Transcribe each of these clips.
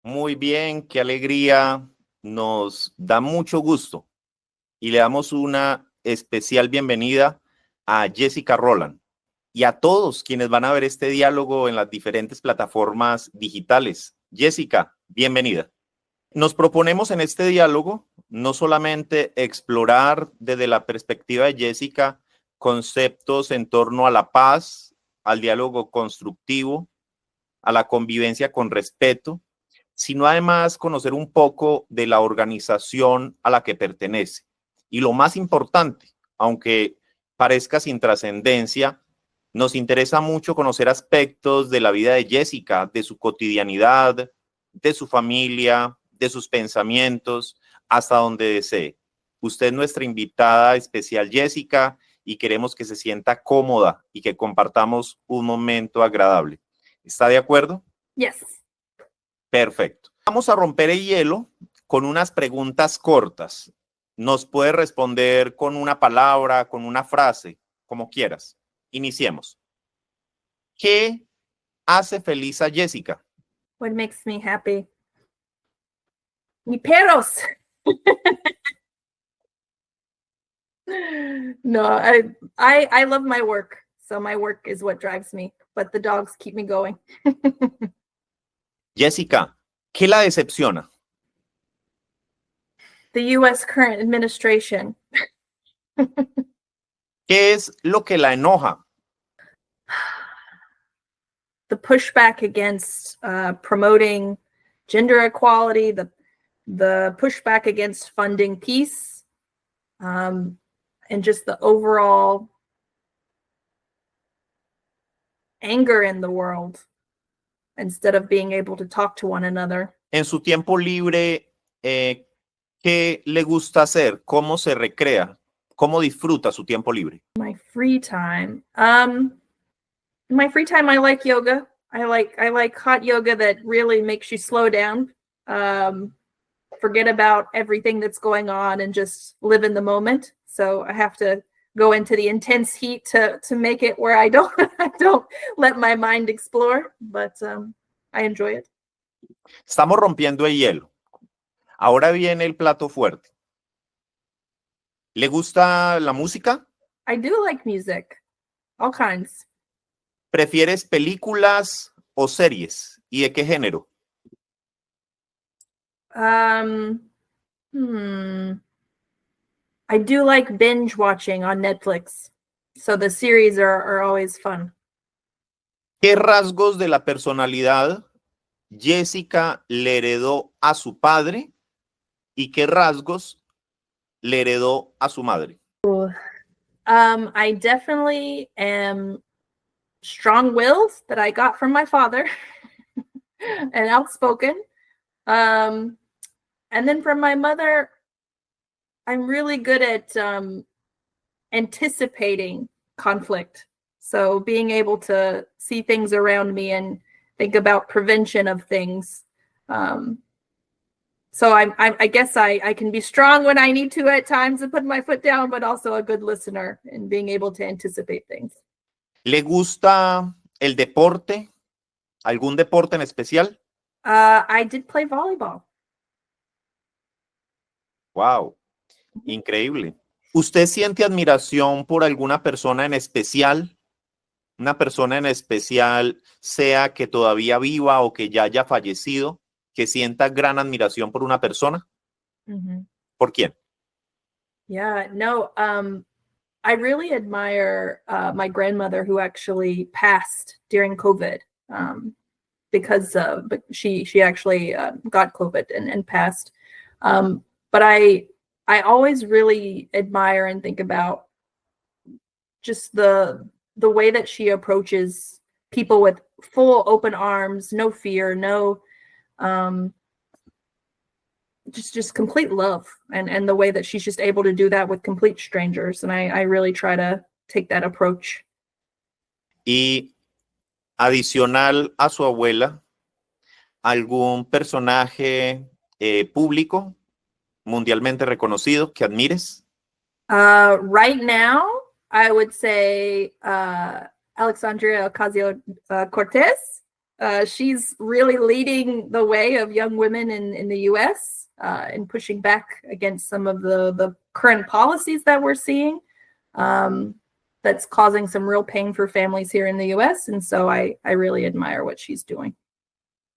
Muy bien, qué alegría. Nos da mucho gusto y le damos una especial bienvenida a Jessica Roland y a todos quienes van a ver este diálogo en las diferentes plataformas digitales. Jessica, bienvenida. Nos proponemos en este diálogo no solamente explorar desde la perspectiva de Jessica conceptos en torno a la paz, al diálogo constructivo, a la convivencia con respeto, sino además conocer un poco de la organización a la que pertenece. Y lo más importante, aunque parezca sin trascendencia, nos interesa mucho conocer aspectos de la vida de Jessica, de su cotidianidad, de su familia, de sus pensamientos, hasta donde desee. Usted es nuestra invitada especial, Jessica, y queremos que se sienta cómoda y que compartamos un momento agradable. ¿Está de acuerdo? Yes. Perfecto. Vamos a romper el hielo con unas preguntas cortas. Nos puede responder con una palabra, con una frase, como quieras. Iniciemos. ¿Qué hace feliz a Jessica? What makes me happy? Mi perros. No, I love my work. So my work is what drives me, but the dogs keep me going. Jessica, ¿qué la decepciona? The US current administration. ¿Qué es lo que la enoja? The pushback against promoting gender equality, the pushback against funding peace, and just the overall anger in the world instead of being able to talk to one another. En su tiempo libre, ¿qué le gusta hacer? ¿Cómo se recrea? ¿Cómo disfruta su tiempo libre? My free time. My free time, I like yoga. I like hot yoga that really makes you slow down, forget about everything that's going on, and just live in the moment. So I have to go into the intense heat to make it where I don't let my mind explore, but I enjoy it. Estamos rompiendo el hielo. Ahora viene el plato fuerte. ¿Le gusta la música? I do like music, all kinds. ¿Prefieres películas o series? ¿Y de qué género? I do like binge watching on Netflix. So the series are always fun. ¿Qué rasgos de la personalidad Jessica le heredó a su padre y qué rasgos le heredó a su madre? I definitely am strong-willed, that I got from my father, and outspoken. And then from my mother, I'm really good at anticipating conflict. So being able to see things around me and think about prevention of things. So I guess I can be strong when I need to at times and put my foot down, but also a good listener and being able to anticipate things. ¿Le gusta el deporte? ¿Algún deporte en especial? I did play volleyball. Wow, increíble. ¿Usted siente admiración por alguna persona en especial? Una persona en especial, sea que todavía viva o que ya haya fallecido, que sienta gran admiración por una persona? Mm-hmm. ¿Por quién? Yeah, no, I really admire my grandmother, who actually passed during COVID, because but she actually got COVID and passed. But I always really admire and think about just the way that she approaches people with full open arms, no fear, no just complete love, and the way that she's just able to do that with complete strangers. And I really try to take that approach. Y adicional a su abuela, ¿algún personaje público mundialmente reconocido que admires? Right now, I would say Alexandria Ocasio-Cortez. she's really leading the way of young women in the U.S. And pushing back against some of the current policies that we're seeing. That's causing some real pain for families here in the U.S. And so I really admire what she's doing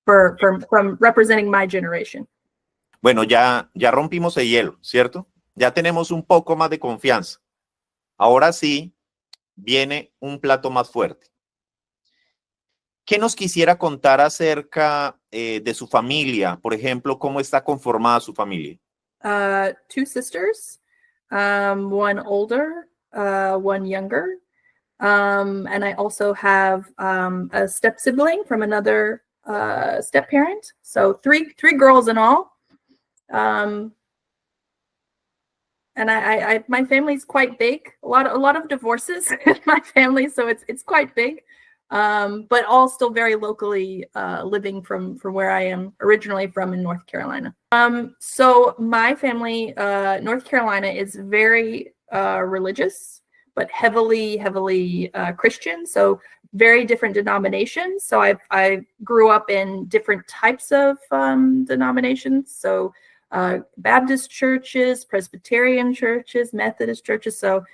from representing my generation. Bueno, ya rompimos el hielo, ¿cierto? Ya tenemos un poco más de confianza. Ahora sí, viene un plato más fuerte. ¿Qué nos quisiera contar acerca de su familia? Por ejemplo, ¿cómo está conformada su familia? 2 sisters, one older, one younger. And I also have a step sibling from another step parent. So three girls in all. And my family's quite big. A lot of divorces in my family, so it's quite big. But all still very locally living from where I am originally from in North Carolina. So my family, North Carolina, is very religious, but heavily Christian. So very different denominations. So I grew up in different types of denominations. So Baptist churches, Presbyterian churches, Methodist churches. So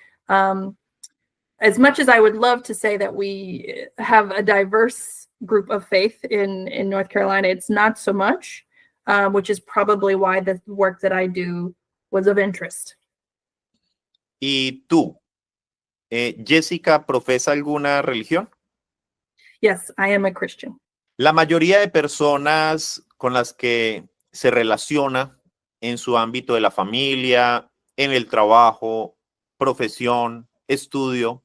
as much as I would love to say that we have a diverse group of faith in North Carolina, it's not so much, which is probably why the work that I do was of interest. ¿Y tú, Jessica, profesa alguna religión? Yes, I am a Christian. La mayoría de personas con las que se relaciona en su ámbito de la familia, en el trabajo, profesión, estudio,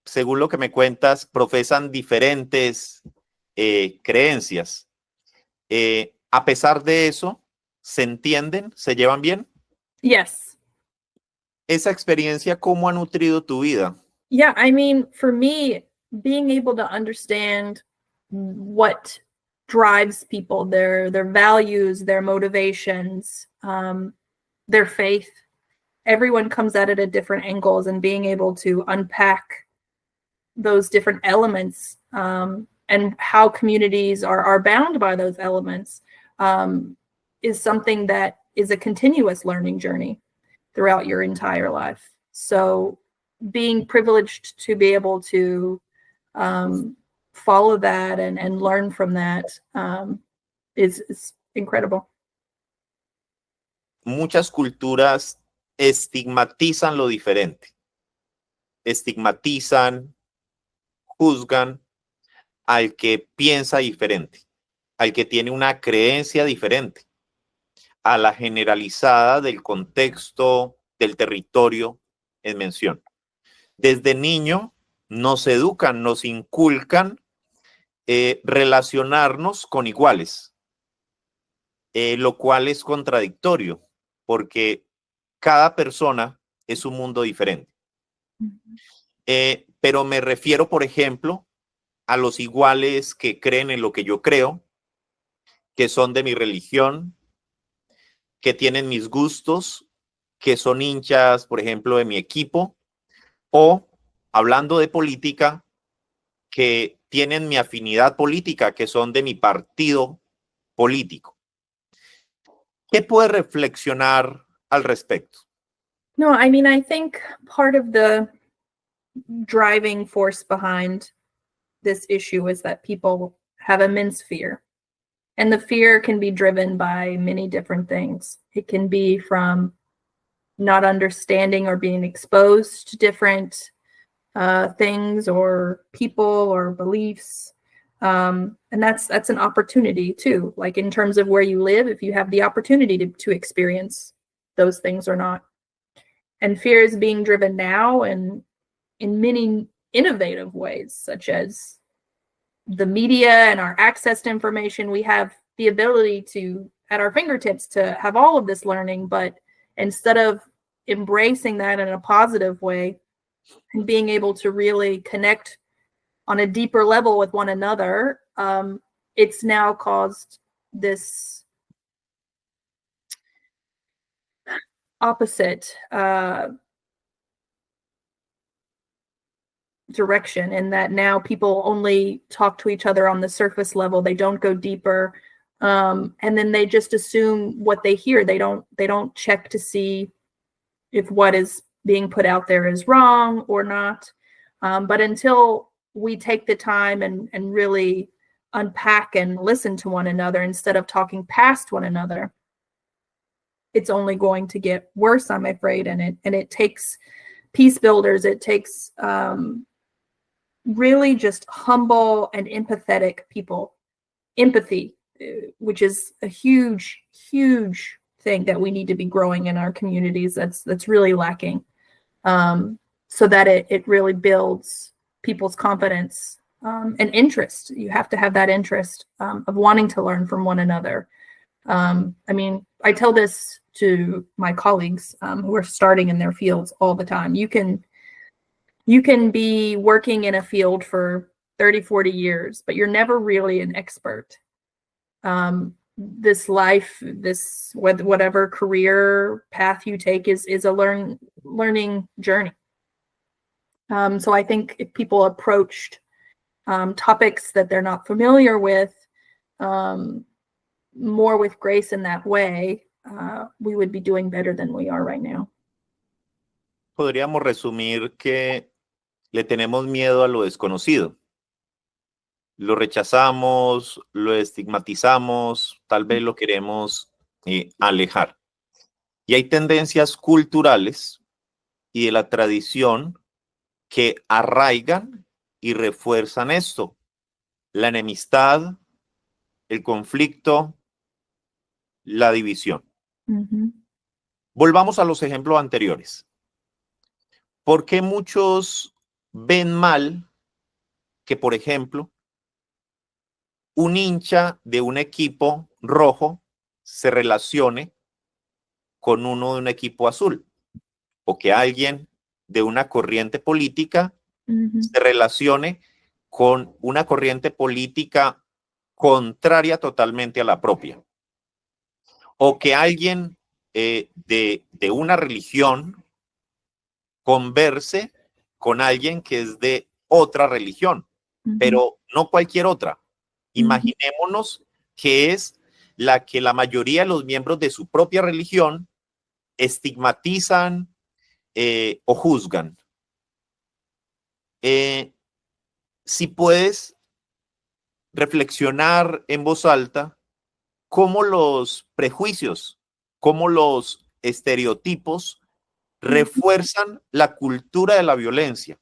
según lo que me cuentas, profesan diferentes creencias. A pesar de eso, ¿se entienden? ¿Se llevan bien? Yes. ¿Esa experiencia cómo ha nutrido tu vida? Yeah, I mean, for me, being able to understand what drives people, their values, their motivations, their faith, everyone comes at it at different angles, and being able to unpack those different elements and how communities are bound by those elements is something that is a continuous learning journey throughout your entire life. So being privileged to be able to follow that and learn from that is incredible. Muchas culturas estigmatizan lo diferente. Estigmatizan, juzgan al que piensa diferente, al que tiene una creencia diferente, a la generalizada del contexto, del territorio en mención. Desde niño nos educan, nos inculcan relacionarnos con iguales, lo cual es contradictorio, porque cada persona es un mundo diferente. Pero me refiero, por ejemplo, a los iguales que creen en lo que yo creo, que son de mi religión, que tienen mis gustos, que son hinchas, por ejemplo, de mi equipo, o, hablando de política, que tienen mi afinidad política, que son de mi partido político. ¿Qué puedes reflexionar al respecto? No, I mean, I think part of the driving force behind this issue is that people have immense fear. And the fear can be driven by many different things. It can be from not understanding or being exposed to different things or people or beliefs. And that's an opportunity too. Like in terms of where you live, if you have the opportunity to experience those things or not. And fear is being driven now and in many innovative ways, such as the media and our access to information. We have the ability to, at our fingertips, to have all of this learning, but instead of embracing that in a positive way and being able to really connect on a deeper level with one another, it's now caused this opposite direction, and that now people only talk to each other on the surface level. They don't go deeper. And then they just assume what they hear. They don't check to see if what is being put out there is wrong or not. But until we take the time and really unpack and listen to one another instead of talking past one another, it's only going to get worse, I'm afraid. And it takes peace builders. It takes really just humble and empathetic people. Empathy, which is a huge, huge thing that we need to be growing in our communities. That's really lacking. So that it really builds people's confidence and interest. You have to have that interest of wanting to learn from one another. I mean, I tell this to my colleagues who are starting in their fields all the time. You can be working in a field for 30, 40 years, but you're never really an expert. This life, whatever career path you take is a learning journey. So I think if people approached topics that they're not familiar with more with grace in that way, we would be doing better than we are right now. Podríamos resumir que le tenemos miedo a lo desconocido. Lo rechazamos, lo estigmatizamos, tal vez lo queremos alejar. Y hay tendencias culturales y de la tradición que arraigan y refuerzan esto. La enemistad, el conflicto, la división. Mm-hmm. Volvamos a los ejemplos anteriores. ¿Por qué muchos ven mal que, por ejemplo, un hincha de un equipo rojo se relacione con uno de un equipo azul? O que alguien de una corriente política se relacione con una corriente política contraria totalmente a la propia. O que alguien de una religión converse con alguien que es de otra religión, pero no cualquier otra. Imaginémonos que es la que la mayoría de los miembros de su propia religión estigmatizan o juzgan. Si puedes reflexionar en voz alta cómo los prejuicios, cómo los estereotipos refuerzan la cultura de la violencia,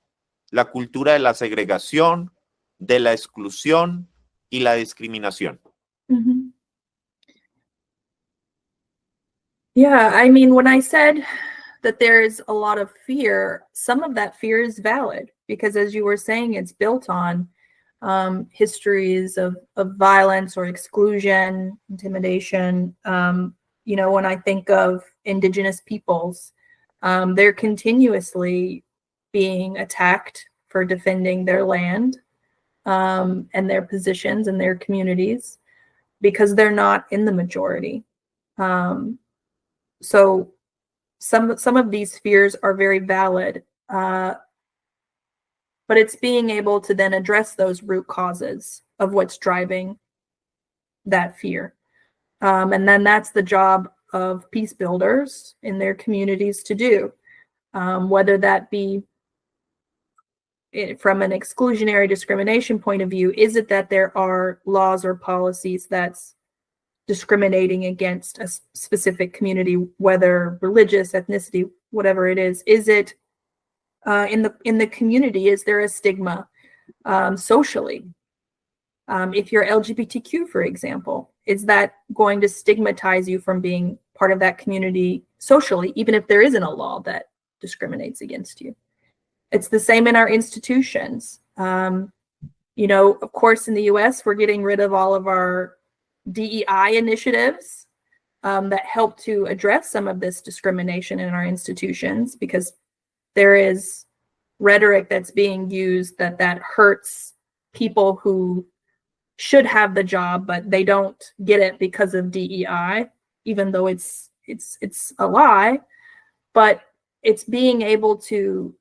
la cultura de la segregación, de la exclusión y la discriminación. Mm-hmm. Yeah, I mean, when I said that there is a lot of fear, some of that fear is valid because, as you were saying, it's built on histories of violence or exclusion, intimidation. When I think of Indigenous peoples, they're continuously being attacked for defending their land and their positions and their communities because they're not in the majority. So some of these fears are very valid, but it's being able to then address those root causes of what's driving that fear. And then that's the job of peace builders in their communities to do, whether that be from an exclusionary discrimination point of view. Is it that there are laws or policies that's discriminating against a specific community, whether religious, ethnicity, whatever it is? Is it in the community? Is there a stigma socially? If you're LGBTQ, for example, is that going to stigmatize you from being part of that community socially, even if there isn't a law that discriminates against you? It's the same in our institutions. Of course, in the US, we're getting rid of all of our DEI initiatives that help to address some of this discrimination in our institutions, because there is rhetoric that's being used that hurts people who should have the job, but they don't get it because of DEI, even though it's a lie. But it's being able to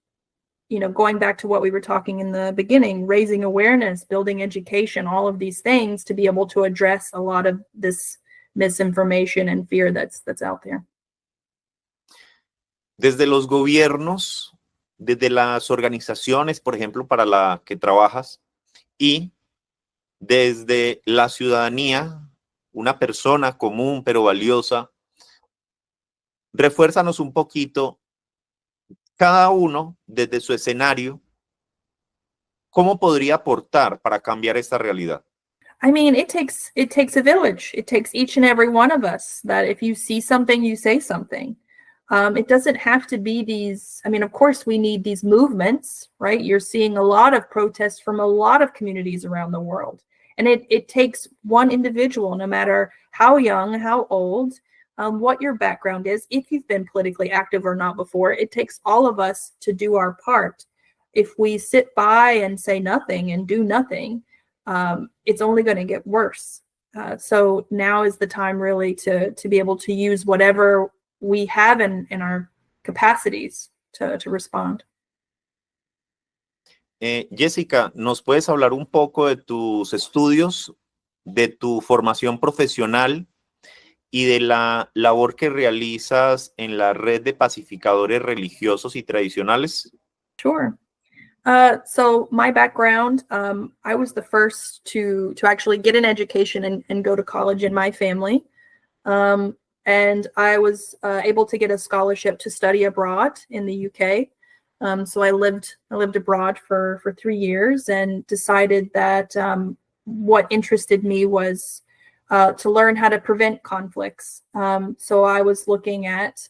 going back to what we were talking in the beginning, raising awareness, building education, all of these things to be able to address a lot of this misinformation and fear that's out there. Desde los gobiernos, desde las organizaciones, por ejemplo, para la que trabajas, y desde la ciudadanía, una persona común pero valiosa, refuérzanos un poquito, cada uno desde su escenario, ¿cómo podría aportar para cambiar esta realidad? I mean, it takes a village. It takes each and every one of us that if you see something, you say something. It doesn't have to be these, I mean, of course we need these movements, right? You're seeing a lot of protests from a lot of communities around the world. And it takes one individual, no matter how young, how old, what your background is, if you've been politically active or not before, it takes all of us to do our part. If we sit by and say nothing and do nothing, it's only going to get worse. So now is the time really to be able to use whatever we have in our capacities to respond. Jessica, ¿nos puedes hablar un poco de tus estudios, de tu formación profesional y de la labor que realizas en la red de pacificadores religiosos y tradicionales? Sure. So my background, I was the first to actually get an education and go to college in my family. And I was able to get a scholarship to study abroad in the UK. So I lived abroad for 3 years and decided that what interested me was to learn how to prevent conflicts. So I was looking at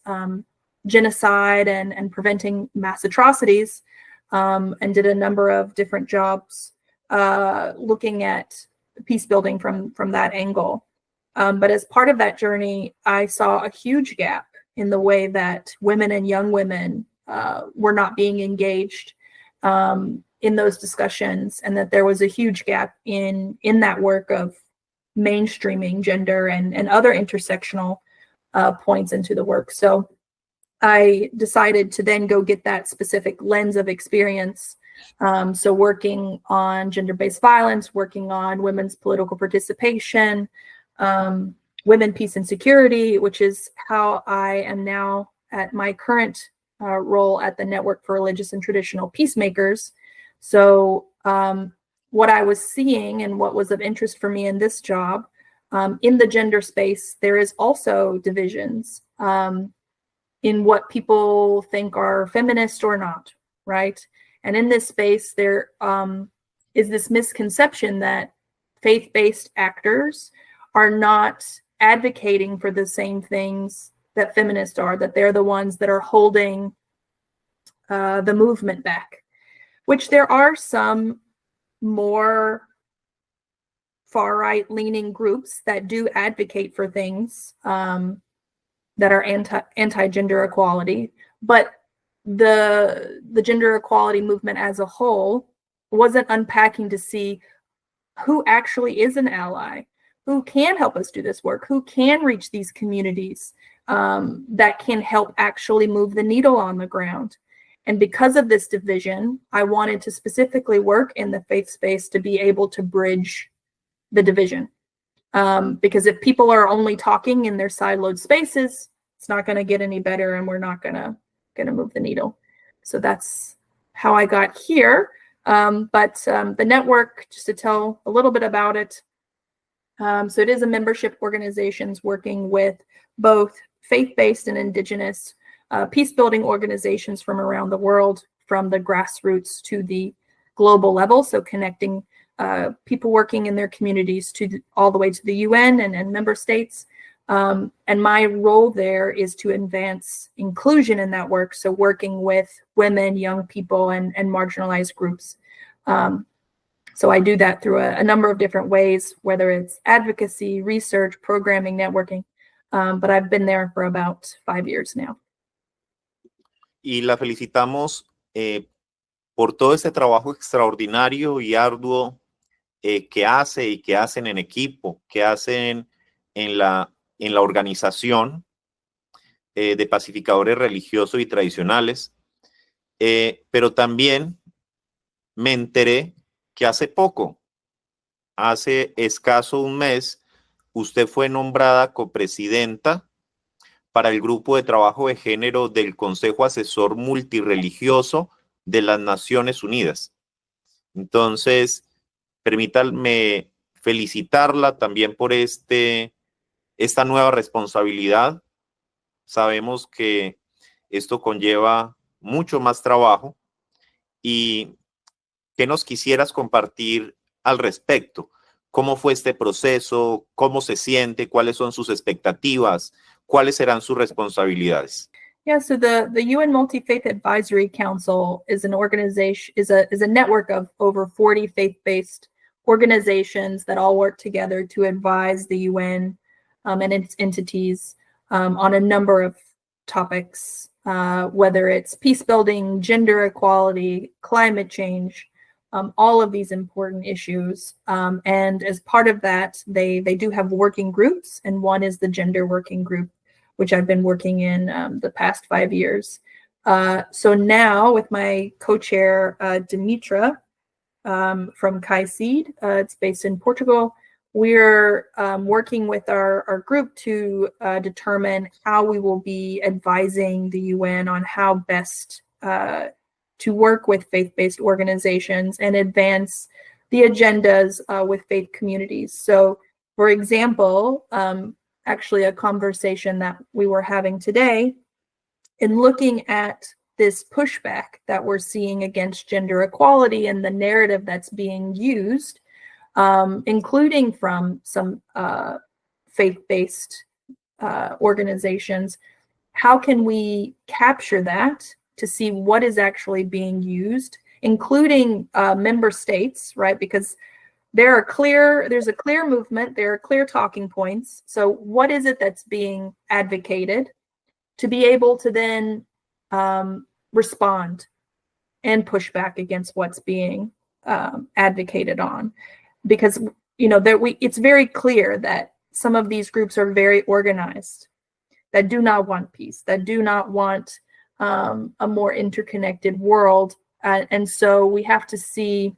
genocide and preventing mass atrocities, and did a number of different jobs looking at peace building from that angle. But as part of that journey, I saw a huge gap in the way that women and young women were not being engaged in those discussions, and that there was a huge gap in that work of mainstreaming gender and other intersectional points into the work. So I decided to then go get that specific lens of experience. So working on gender-based violence, working on women's political participation, women, peace, and security, which is how I am now at my current role at the Network for Religious and Traditional Peacemakers. So what I was seeing and what was of interest for me in this job, in the gender space, there is also divisions in what people think are feminist or not, right? And in this space, there is this misconception that faith-based actors are not advocating for the same things that feminists are, that they're the ones that are holding the movement back, which there are some more far-right leaning groups that do advocate for things that are anti-gender equality, but the gender equality movement as a whole wasn't unpacking to see who actually is an ally, who can help us do this work, who can reach these communities that can help actually move the needle on the ground. And because of this division, I wanted to specifically work in the faith space to be able to bridge the division. Because if people are only talking in their siloed spaces, it's not going to get any better, and we're not going to move the needle. So that's how I got here. But the network, just to tell a little bit about it, so it is a membership organizations working with both faith-based and indigenous peace-building organizations from around the world, from the grassroots to the global level. So connecting people working in their communities to all the way to the UN and member states. And my role there is to advance inclusion in that work. So working with women, young people, and marginalized groups. So I do that through a number of different ways, whether it's advocacy, research, programming, networking. But I've been there for about 5 years now. Y la felicitamos por todo este trabajo extraordinario y arduo que hace y que hacen en equipo, que hacen en la organización de pacificadores religiosos y tradicionales. pero también me enteré que hace poco, hace escaso un mes, usted fue nombrada copresidenta para el grupo de trabajo de género del Consejo Asesor Multirreligioso de las Naciones Unidas. Entonces, permítanme felicitarla también por esta nueva responsabilidad. Sabemos que esto conlleva mucho más trabajo y ¿qué nos quisieras compartir al respecto? ¿Cómo fue este proceso? ¿Cómo se siente? ¿Cuáles son sus expectativas? ¿Cuáles serán sus responsabilidades? Yeah, so the UN Multi-Faith Advisory Council is an organization, is a network of over 40 faith-based organizations that all work together to advise the UN and its entities on a number of topics, whether it's peace building, gender equality, climate change, all of these important issues. And as part of that, they do have working groups, and one is the gender working group, which I've been working in the past 5 years. So now with my co-chair, Dimitra from CAICID, it's based in Portugal, we're working with our group to determine how we will be advising the UN on how best to work with faith-based organizations and advance the agendas with faith communities. So, for example, actually a conversation that we were having today in looking at this pushback that we're seeing against gender equality and the narrative that's being used, including from some faith-based organizations. How can we capture that to see what is actually being used, including member states, right? Because there's a clear movement, there are clear talking points. So what is it that's being advocated to be able to then respond and push back against what's being advocated on? Because, you know, it's very clear that some of these groups are very organized, that do not want peace, that do not want a more interconnected world. And so we have to see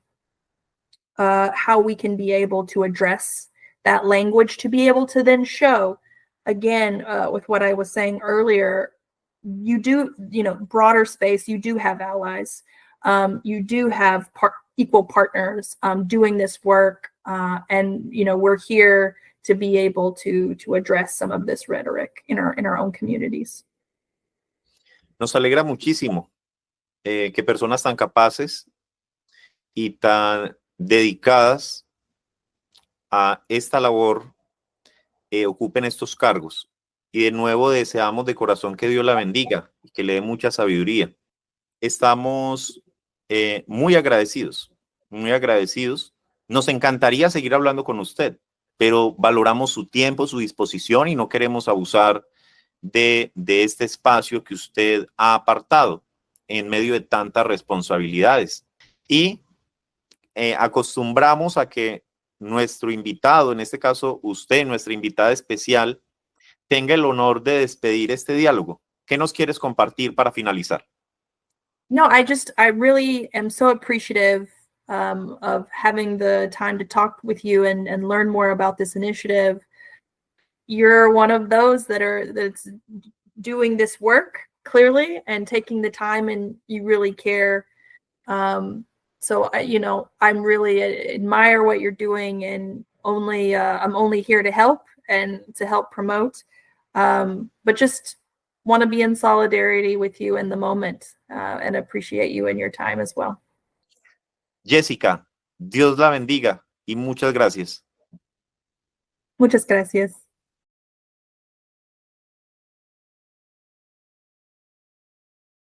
how we can be able to address that language to be able to then show, again, with what I was saying earlier, you do, you know, broader space, you do have allies, you do have equal partners doing this work, and, you know, we're here to be able to address some of this rhetoric in our own communities. Nos alegra muchísimo que personas tan capaces y tan dedicadas a esta labor ocupen estos cargos. Y de nuevo deseamos de corazón que Dios la bendiga y que le dé mucha sabiduría. Estamos muy agradecidos, muy agradecidos. Nos encantaría seguir hablando con usted, pero valoramos su tiempo, su disposición y no queremos abusar de este espacio que usted ha apartado en medio de tantas responsabilidades. Y acostumbramos a que nuestro invitado, en este caso usted, nuestra invitada especial, tenga el honor de despedir este diálogo. ¿Qué nos quieres compartir para finalizar? No, I really am so appreciative of having the time to talk with you and learn more about this initiative. You're one of those that's doing this work clearly and taking the time, and you really care. So you know, I'm really admire what you're doing, and I'm only here to help and to help promote. But just want to be in solidarity with you in the moment and appreciate you and your time as well. Jessica, Dios la bendiga y muchas gracias. Muchas gracias.